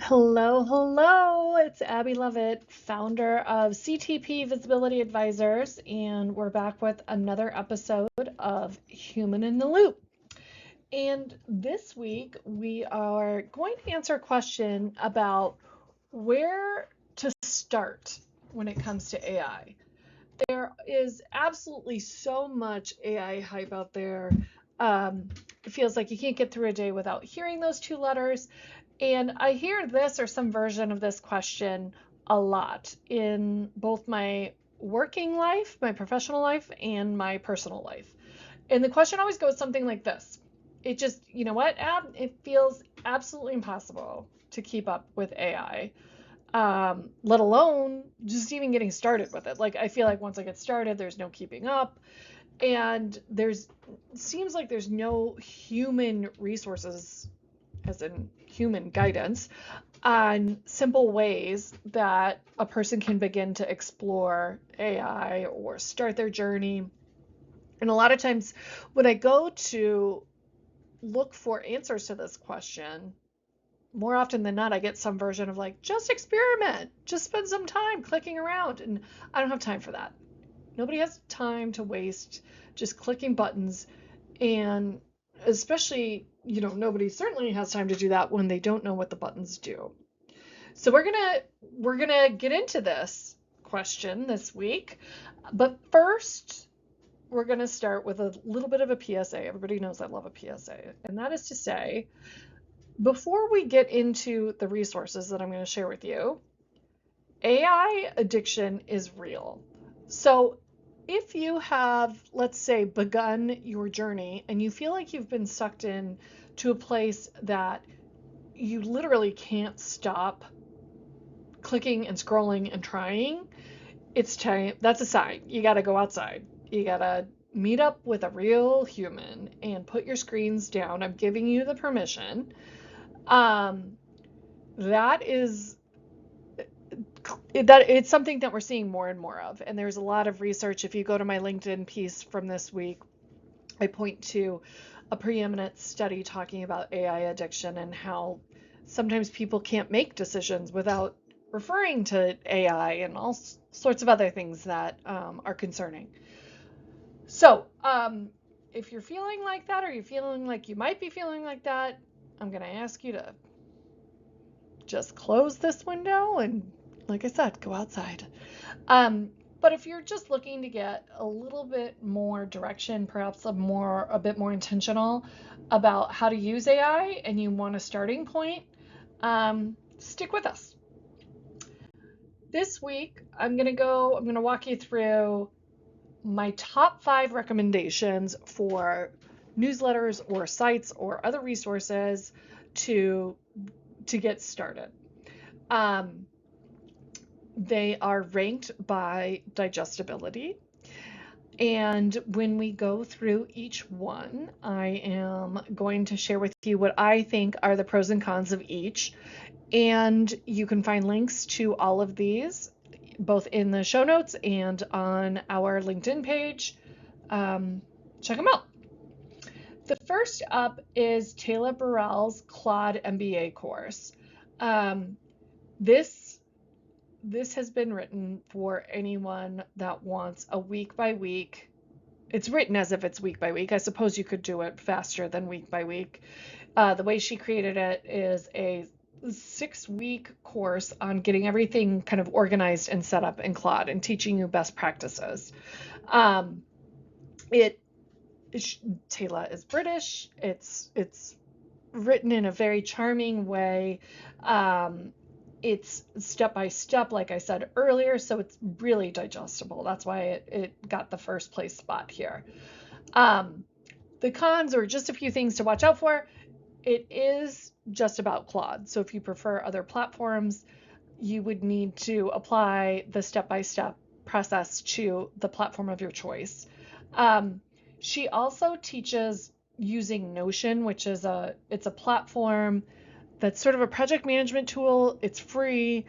Hello, hello. It's Abby Lovett, founder of CTP Visibility Advisors, and we're back with another episode of Human in the Loop. And this week we are going to answer a question about where to start when it comes to AI. There is absolutely so much AI hype out there. It feels like you can't get through a day without hearing those two letters. And I hear this or some version of this question a lot in both my working life, my professional life, and my personal life. And the question always goes something like this. It just, you know what, Ab? It feels absolutely impossible to keep up with AI, let alone just even getting started with it. Like, I feel like once I get started, there's no keeping up. And seems like there's no human resources, as in human guidance, on simple ways that a person can begin to explore AI or start their journey. And a lot of times when I go to look for answers to this question, more often than not, I get some version of like, just experiment, just spend some time clicking around. And I don't have time for that. Nobody has time to waste just clicking buttons. And especially, nobody certainly has time to do that when they don't know what the buttons do. So we're gonna get into this question this week. But first, we're gonna start with a little bit of a PSA. Everybody knows I love a PSA. And that is to say, before we get into the resources that I'm going to share with you, AI addiction is real. So if you have, let's say, begun your journey and you feel like you've been sucked in to a place that you literally can't stop clicking and scrolling and trying, it's time. That's a sign. You got to go outside. You got to meet up with a real human and put your screens down. I'm giving you the permission. Um, that is that it's something that we're seeing more and more of. And there's a lot of research. If you go to my LinkedIn piece from this week, I point to a preeminent study talking about AI addiction and how sometimes people can't make decisions without referring to AI and all sorts of other things that are concerning. So, if you're feeling like that, or you're feeling like you might be feeling like that, I'm going to ask you to just close this window and, like I said, go outside. Um, but if you're just looking to get a little bit more direction, perhaps a bit more intentional about how to use AI, and you want a starting point, stick with us. This week, I'm gonna walk you through my top 5 recommendations for newsletters or sites or other resources to get started. They are ranked by digestibility. And when we go through each one, I am going to share with you what I think are the pros and cons of each. And you can find links to all of these both in the show notes and on our LinkedIn page. Check them out. The first up is Taylor Burrell's Claude MBA course. Um, this this has been written for anyone that wants a week by week. It's written as if it's week by week. I suppose you could do it faster than week by week. The way she created it is a 6-week course on getting everything kind of organized and set up in Claude and teaching you best practices. Um, it Taylor is British. It's written in a very charming way. It's step by step, like I said earlier, so it's really digestible. That's why it got the first place spot here. The cons are just a few things to watch out for. It is just about Claude. So if you prefer other platforms, you would need to apply the step-by-step process to the platform of your choice. She also teaches using Notion, which is it's a platform that's sort of a project management tool. It's free.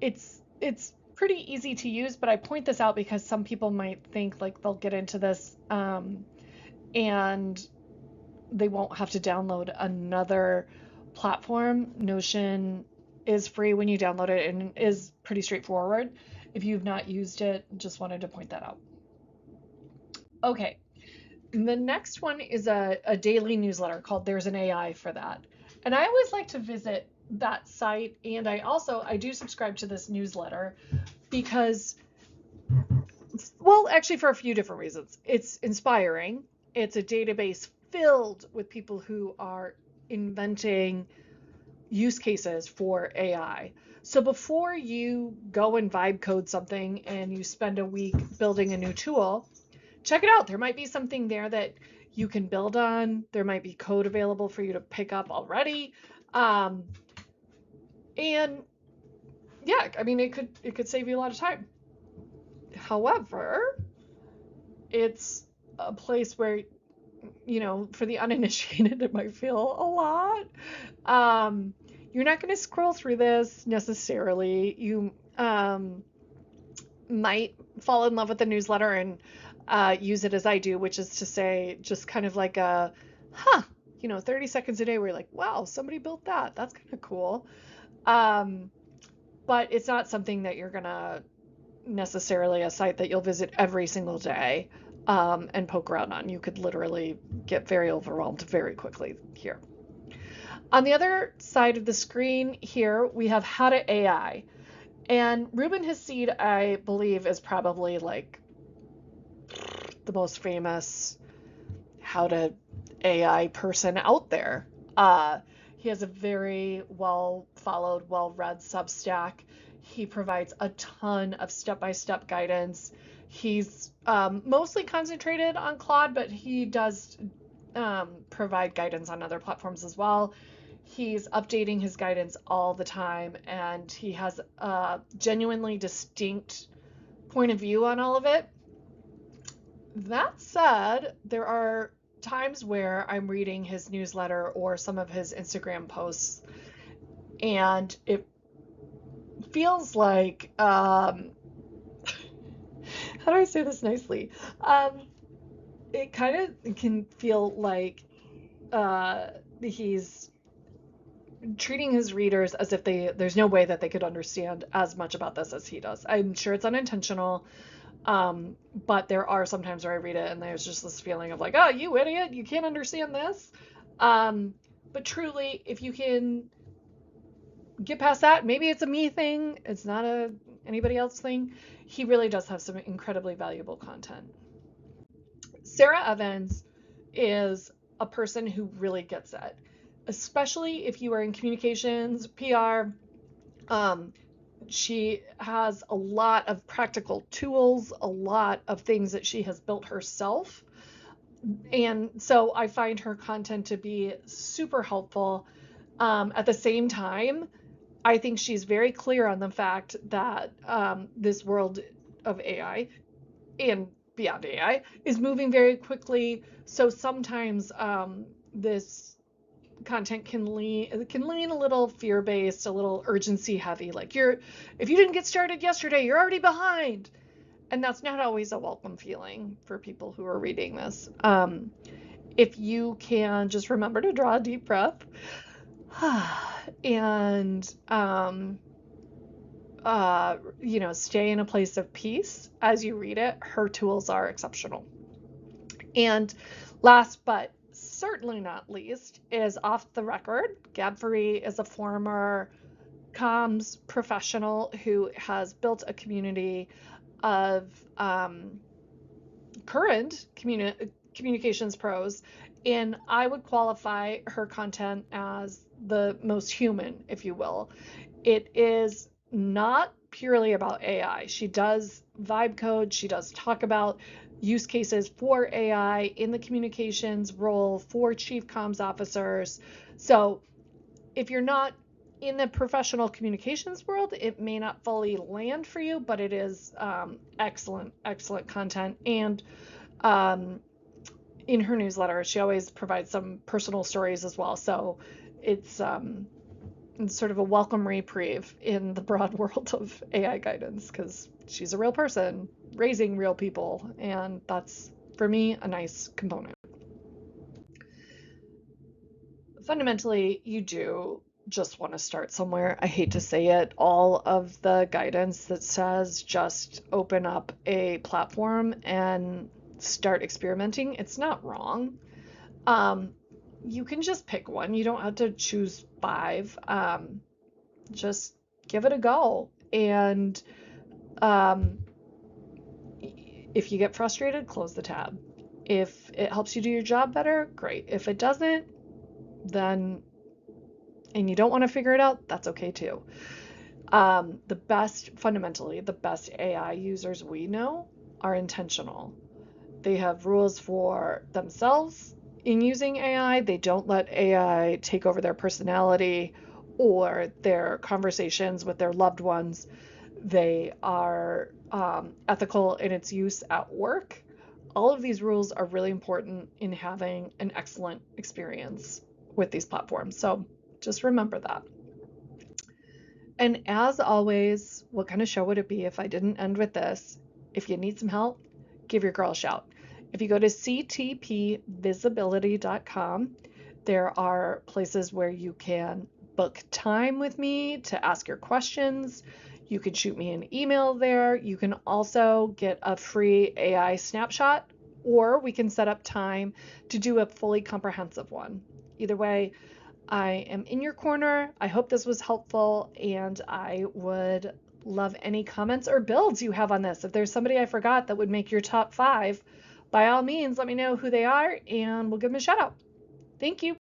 It's pretty easy to use, but I point this out because some people might think like they'll get into this and they won't have to download another platform. Notion is free when you download it and is pretty straightforward. If you've not used it, just wanted to point that out. Okay, the next one is a daily newsletter called There's an AI for That. And I always like to visit that site, and I do subscribe to this newsletter because, well, actually for a few different reasons. It's inspiring. It's a database filled with people who are inventing use cases for AI. So before you go and vibe code something and you spend a week building a new tool, check it out. There might be something there that you can build on. There might be code available for you to pick up already. And yeah, I mean, it could save you a lot of time. However, it's a place where, for the uninitiated, it might feel a lot. You're not going to scroll through this necessarily. You might fall in love with the newsletter and use it as I do, which is to say, just kind of like 30 seconds a day where you're like, wow, somebody built that. That's kind of cool. But it's not something that you're going to necessarily a site that you'll visit every single day and poke around on. You could literally get very overwhelmed very quickly here. On the other side of the screen here, we have How to AI. And Ruben Hassid, I believe, is probably like the most famous How to AI person out there. He has a very well-followed, well-read Substack. He provides a ton of step-by-step guidance. He's mostly concentrated on Claude, but he does provide guidance on other platforms as well. He's updating his guidance all the time, and he has a genuinely distinct point of view on all of it. That said, there are times where I'm reading his newsletter or some of his Instagram posts, and it feels like, how do I say this nicely? It kind of can feel like he's treating his readers as if there's no way that they could understand as much about this as he does. I'm sure it's unintentional, but there are sometimes where I read it and there's just this feeling of like, oh, you idiot, you can't understand this. But truly, if you can get past that, maybe it's a me thing, it's not anybody else thing, he really does have some incredibly valuable content. Sarah Evans is a person who really gets it, especially if you are in communications, PR. She has a lot of practical tools, a lot of things that she has built herself. And so I find her content to be super helpful. At the same time, I think she's very clear on the fact that this world of AI and beyond AI is moving very quickly. So sometimes this content can lean a little fear-based, a little urgency heavy. Like if you didn't get started yesterday, you're already behind. And that's not always a welcome feeling for people who are reading this. If you can just remember to draw a deep breath and stay in a place of peace as you read it, her tools are exceptional. And last but certainly not least is Off the Record. Gab Faree is a former comms professional who has built a community of current communications pros, and I would qualify her content as the most human, if you will. It is not purely about AI. She does vibe code. She does talk about use cases for AI in the communications role for chief comms officers. So if you're not in the professional communications world, it may not fully land for you, but it is excellent content. And in her newsletter, she always provides some personal stories as well. So it's sort of a welcome reprieve in the broad world of AI guidance, because she's a real person raising real people, and that's, for me, a nice component. fundamentally, you do just want to start somewhere. I hate to say it. All of the guidance that says just open up a platform and start experimenting, it's not wrong. You can just pick one. You don't have to choose five. Just give it a go. And um, if you get frustrated, close the tab. If it helps you do your job better, great. If it doesn't, then, and you don't want to figure it out, that's okay too. Fundamentally, the best AI users we know are intentional. They have rules for themselves in using AI. They don't let AI take over their personality or their conversations with their loved ones. They are ethical in its use at work. All of these rules are really important in having an excellent experience with these platforms. So just remember that. And as always, what kind of show would it be if I didn't end with this? If you need some help, give your girl a shout. If you go to ctpvisibility.com, there are places where you can book time with me to ask your questions. You can shoot me an email there. You can also get a free AI snapshot, or we can set up time to do a fully comprehensive one. Either way, I am in your corner. I hope this was helpful, and I would love any comments or builds you have on this. If there's somebody I forgot that would make your top 5, by all means, let me know who they are, and we'll give them a shout out. Thank you.